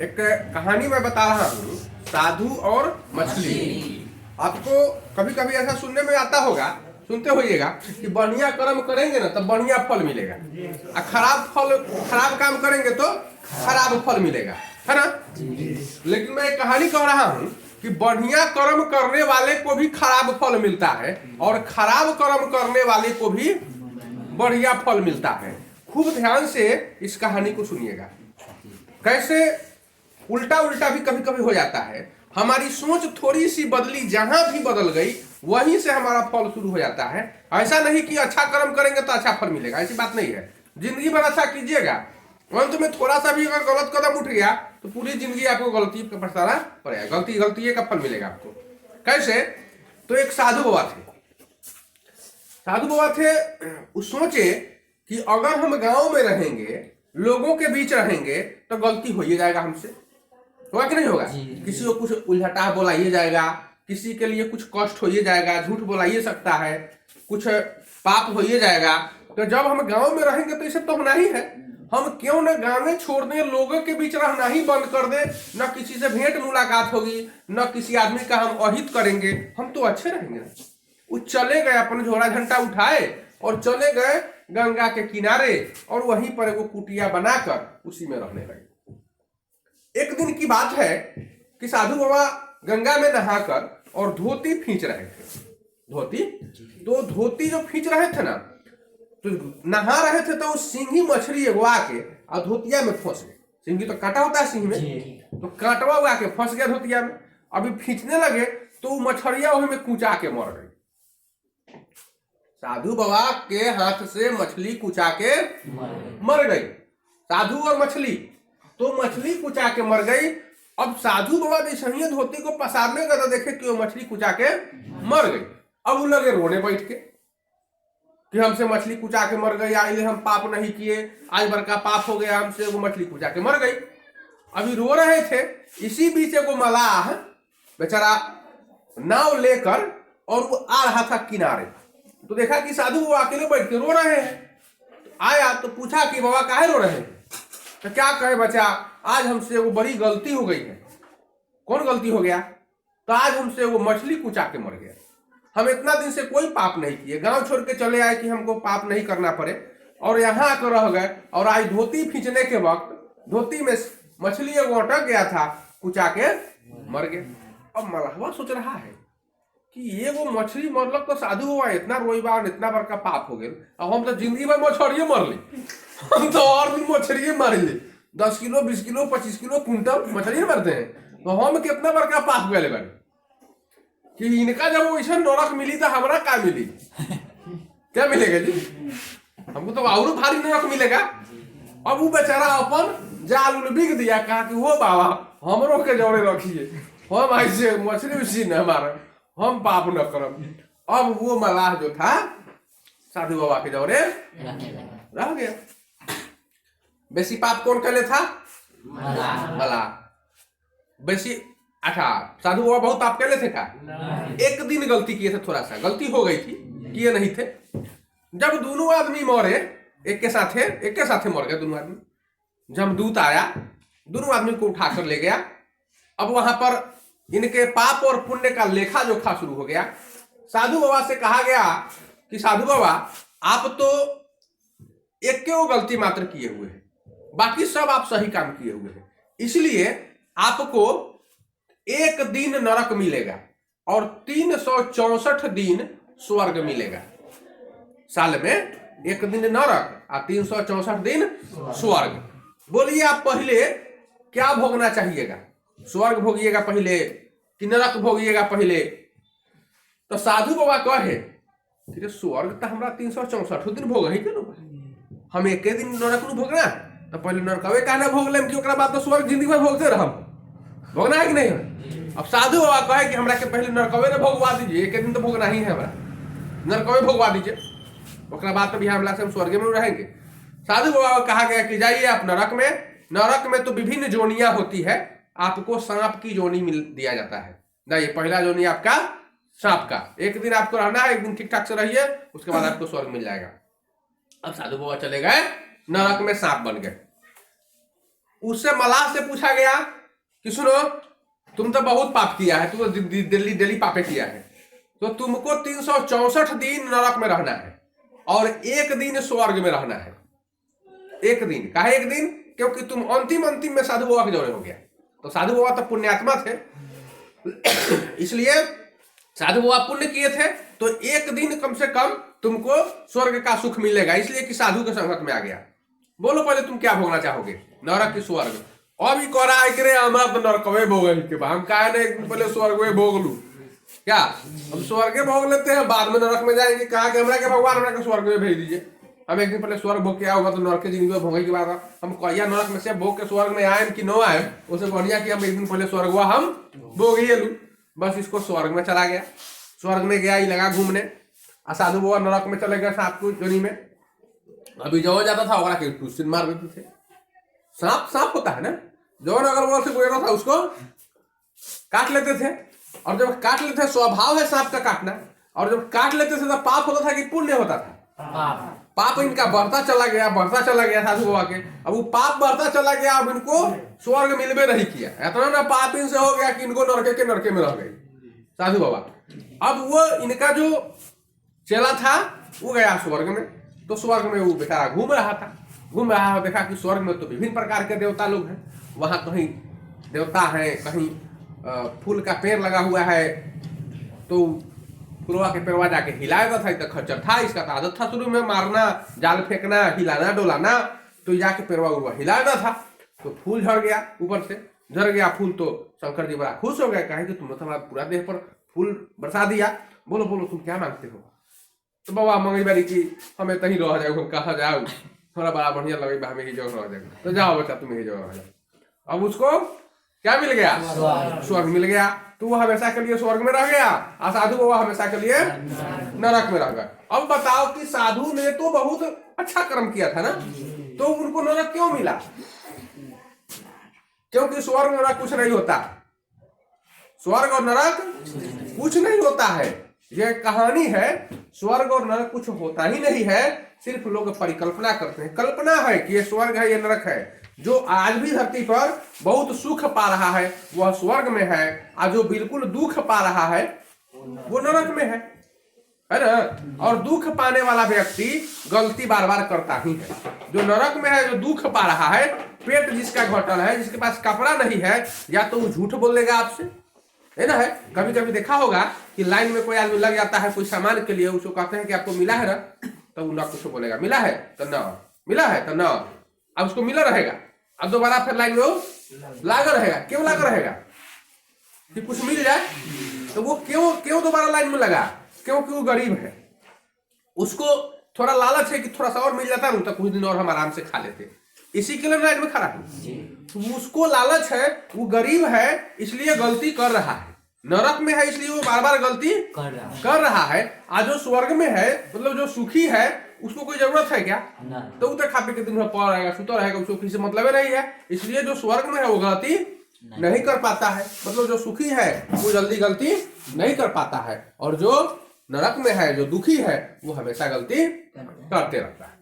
एक कहानी मैं बता रहा हूँ, साधु और मछली। आपको कभी कभी ऐसा सुनने में आता होगा, सुनते होइएगा कि बढ़िया कर्म करेंगे ना तो बढ़िया फल मिलेगा, और खराब काम करेंगे तो खराब फल मिलेगा, है ना। लेकिन मैं एक कहानी कह रहा हूँ कि बढ़िया कर्म करने वाले को भी खराब फल मिलता है और खराब कर्म करने वाले को भी बढ़िया फल मिलता है। खूब ध्यान से इस कहानी को सुनिएगा। कैसे उल्टा उल्टा भी कभी कभी हो जाता है। हमारी सोच थोड़ी सी बदली, जहां भी बदल गई वहीं से हमारा फल शुरू हो जाता है। ऐसा नहीं कि अच्छा कर्म करेंगे तो अच्छा फल मिलेगा, ऐसी बात नहीं है। जिंदगी भर अच्छा कीजिएगा, अंत में थोड़ा सा भी अगर गलत कदम उठ गया तो पूरी जिंदगी आपको गलती का पछताना पड़ेगा, गलती का फल मिलेगा आपको। कैसे? तो एक साधु बाबा थे। वो सोचे कि अगर हम गांव में रहेंगे, लोगों के बीच रहेंगे तो गलती हो ही जाएगा हमसे, होगा कि नहीं होगा। किसी को कुछ उल्टा बोलाइए जाएगा, किसी के लिए कुछ कष्ट होइए जाएगा, झूठ बोलाइए सकता है, कुछ पाप होइए जाएगा। तो जब हम गांव में रहेंगे तो इसे तो होना ही है। हम क्यों न गांव में छोड़ दें, लोगों के बीच रहना ही बंद कर दे, न किसी से भेंट मुलाकात होगी, न किसी आदमी का हम अहित करेंगे, हम तो अच्छे रहेंगे। वो चले गए, अपने झोला झंडा उठाए और चले गए गंगा के किनारे, और वहीं पर वो कुटिया बनाकर उसी में रहने लगे। एक दिन की बात है कि साधु बाबा गंगा में नहाकर और धोती खींच रहे थे। धोती जो खींच रहे थे ना, तो नहा रहे थे तो सिंही मछली एगो आके और धोतिया में फंस गए। सिंही तो कांटा होता है सिंह में, तो कांटवा आके फंस गया धोतिया में। अभी खींचने लगे तो मछलिया वही में कुचा के मर गई। साधु बाबा के हाथ से मछली कुचा के मर गई। साधु और मछली, तो मछली कुचा के मर गई। अब साधु बाबा जैसे धोती को पसारने का तो देखे कि वो मछली कुचा के मर गई। अब वो लगे रोने बैठ के कि हमसे मछली कुचा के मर गई, आज हम पाप नहीं किए, आज बड़का पाप हो गया हमसे, वो मछली कुचा के मर गई। अभी रो रहे थे, इसी बीच को मलाह बेचारा नाव लेकर और वो आ रहा था किनारे। तो देखा कि साधु वो अकेले बैठ के रो रहे हैं। आया तो पूछा कि बाबा काहे रो रहे हैं? तो क्या कहे बच्चा, आज हमसे वो बड़ी गलती हो गई है। कौन गलती हो गया? तो आज हमसे वो मछली कुचा के मर गया। हम इतना दिन से कोई पाप नहीं किए, गांव छोड़ के चले आए कि हमको पाप नहीं करना पड़े, और यहाँ आकर रह गए, और आज धोती खींचने के वक्त धोती में मछली एगो अटक गया था, कुचा के मर गया। अब मलहवा सोच रहा है कि ये वो मछली मरलक तो साधु हुआ, इतना रोईबा, इतना बड़का पाप हो गया। अब हम तो जिंदगी में मछलिए मर ली, हम तो और दिन मछलिए मार ली, 10 किलो 20 किलो 25 किलो कुंटल मछलिए मरते हैं। तो हम कितना बड़का पाप गए बने कि इनका जब वैसा नरक मिली तो हमारा क्या मिली? क्या मिलेगा जी? हमको तो और भारी नरक मिलेगा। अब वो बेचारा अपन जाल उल बिक दिया, कहा कि वो बाबा हमरो के जोड़े रखिए, हम ऐसे मछली उसी न मारे, हम पाप न करब। अब वो मलाह जो था साधु बाबा के जोड़े रह गया। बेसी पाप कौन कर ले था? मलाह। बेसी अच्छा, साधु बाबा बहुत पाप कर ले थे का? एक दिन गलती किए थे, थोड़ा सा गलती हो गई थी, किए नहीं थे। जब दोनों आदमी मरे एक के साथे मर गए दोनों आदमी। जमदूत आया, दोनों आदमी को उठाकर ले गया। अब वहां पर इनके पाप और पुण्य का लेखा जोखा शुरू हो गया। साधु बाबा से कहा गया कि साधु बाबा आप तो एक के वो गलती मात्र किए हुए हैं, बाकी सब आप सही काम किए हुए हैं, इसलिए आपको एक दिन नरक मिलेगा और 364 दिन स्वर्ग मिलेगा। साल में एक दिन नरक और 364 दिन स्वर्ग। बोलिए आप पहले क्या भोगना चाहिएगा? स्वर्ग भोगिएगा पहले कि नरक भोगिएगा पहले? तो साधु बाबा कहे कि स्वर्ग तो हमारा 364 दिन भोग है, हम एक दिन नरक न भोगना, तो पहले नरकवे कहना भोग लेम कि ओकरा बाद तो स्वर्ग जिंदगी भर भोगते रहम, भोगना है कि नहीं? अब साधु बाबा कहे कि हमरा के पहले नरकवे ने भोगवा दीजिए, एक दिन तो भोगना ही है हमरा, नरकवे भोगवा दीजिए, ओकरा बाद तो बिहार से हम स्वर्ग में रहेंगे। साधु बाबा को कहा गया कि जाइए आप नरक में तो विभिन्न जोनियां होती है, आपको सांप की जोनी मिल दिया जाता है। जाइए, पहला जोनी आपका सांप का, एक दिन आपको रहना है, एक दिन ठीक ठाक से रहिए, उसके बाद आपको स्वर्ग मिल जाएगा। अब साधु बाबा चले गए, नरक में सांप बन गए। उससे मलाह से पूछा गया कि सुनो, तुम तो बहुत पाप किया है, तुम तो डेली डेली पापे किया है, तो तुमको 364 दिन नरक में रहना है और 1 दिन स्वर्ग में रहना है। 1 दिन काहे 1 दिन? क्योंकि तुम अंतिम में साधु बाबा के जोड़े हो गया। तो साधु बाबा तो पुण्यात्मा थे, इसलिए साधु बाबा पुण्य किए थे, तो 1 दिन कम से कम तुमको स्वर्ग का सुख मिलेगा, इसलिए कि साधु के संगत में आ गया। बोलो पहले तुम क्या भोगना चाहोगे, नरक की स्वर्ग? अभी कह रहा है कि रे हमारा तो नरकवे भोगे के बाद, हम कहा ना 1 दिन पहले स्वर्ग में भोग लू क्या? हम स्वर्ग भोग लेते हैं, बाद में नरक में जाएंगे। कहा कि हमरा के भगवान हमरा के स्वर्ग में भेज दीजिए, हम 1 दिन पहले स्वर्ग भोग के आओगे तो नरक के जिंदगी में भोगे के बाद हम कहिया नरक में से भोग के स्वर्ग में आए कि न आए, उसे बढ़िया कि हम 1 दिन पहले स्वर्ग हुआ हम भोग ही लू। बस इसको स्वर्ग में चला गया, स्वर्ग में गया, ही लगा घूमने। साधु बाबा नरक में चले गए सांप को जोनी में। अभी जो जाता था वगैरह के क्वेश्चन मार देते थे। सांप होता है ना, जो अगर बगल से गुजरता था उसको काट लेते थे, और जब काट लेते थे, स्वभाव है सांप का काटना, और जब काट लेते थे तो पाप होता था कि पुण्य होता था? पाप इनका बढ़ता चला गया साधु बाबा के। अब वो पाप बढ़ता चला गया, अब इनको स्वर्ग मिलबे नहीं किया, इतना ना पाप इनसे हो गया कि इनको नरके में रह गई साधु बाबा। अब वो इनका जो चेला था वो गया स्वर्ग में, तो स्वर्ग में वो बेचारा घूम रहा है, देखा कि स्वर्ग में तो विभिन्न प्रकार के देवता लोग हैं, वहां कहीं देवता है, कहीं फूल का पेड़ लगा हुआ है, तो फुलवा के पेड़वा जाके हिलाएगा था, तो खच्चर था, इसका तो आदत था शुरू में मारना, जाल फेंकना, हिलाना डोलाना, तो जाके पेड़वा उड़वा हिलाएगा था, तो फूल झड़ गया, ऊपर से झड़ गया फूल। तो शंकर जी बड़ा खुश हो गए, कहे कि तुमने तो हमारा पूरा देह पर फूल बरसा दिया, बोलो तुम क्या मांगते हो? तो बाबा मंगी बारी की हमें कहीं रह जाओ, कहा जाओ, थोड़ा बड़ा बढ़िया लगे, हमें ही जगह रह जाएगा, तो जाओ बच्चा तुम ही जगह रह जाओ। अब उसको क्या मिल गया? स्वर्ग मिल गया। तो वो हमेशा के लिए स्वर्ग में रह गया, और साधु बाबा हमेशा के लिए नरक में रह गए। अब बताओ कि साधु ने तो बहुत अच्छा कर्म किया था ना, तो उनको नरक क्यों मिला? क्योंकि स्वर्ग में नरक कुछ नहीं होता, स्वर्ग और नरक कुछ नहीं होता है, यह कहानी है। स्वर्ग और नरक कुछ होता ही नहीं है, सिर्फ लोग परिकल्पना करते हैं, कल्पना है कि ये स्वर्ग है, ये नरक है। जो आज भी धरती पर बहुत सुख पा रहा है वह स्वर्ग में है, और जो बिल्कुल दुख पा रहा है वो नरक में है ना? और दुख पाने वाला व्यक्ति गलती बार बार करता ही है। जो नरक में है, जो दुख पा रहा है, पेट जिसका घटल है, जिसके पास कपड़ा नहीं है, या तो वो झूठ बोल देगा आपसे, है ना? है कभी कभी देखा होगा कि लाइन में कोई आदमी लग जाता है कोई सामान के लिए, उसको कहते हैं कि आपको मिला है ना, तो वो ना कुछ बोलेगा, मिला है तो ना, मिला है तो ना, अब उसको मिला रहेगा, अब दोबारा फिर लाइन में लागा रहेगा। क्यों लागा रहेगा? कि कुछ मिल जाए। तो वो क्यों दोबारा लाइन में लगा? क्योंकि वो गरीब है, उसको थोड़ा लालच है कि थोड़ा सा और मिल जाता है तो कुछ दिन और हम आराम से खा लेते, इसी के लिए लाइन में खड़ा है। तो उसको लालच है, वो गरीब है इसलिए गलती कर रहा है, नरक में है इसलिए वो बार बार गलती कर रहा है। आज जो स्वर्ग में है, मतलब जो सुखी है, उसको कोई जरूरत है क्या? तो उतर खा पी के दिन भर पड़ा रहेगा, सुता रहेगा, उसको किसी से मतलब नहीं है, इसलिए जो स्वर्ग में है वो गलती नहीं कर पाता है। मतलब जो सुखी है वो जल्दी गलती नहीं कर पाता है, और जो नरक में है, जो दुखी है, वो हमेशा गलती करते रहता है।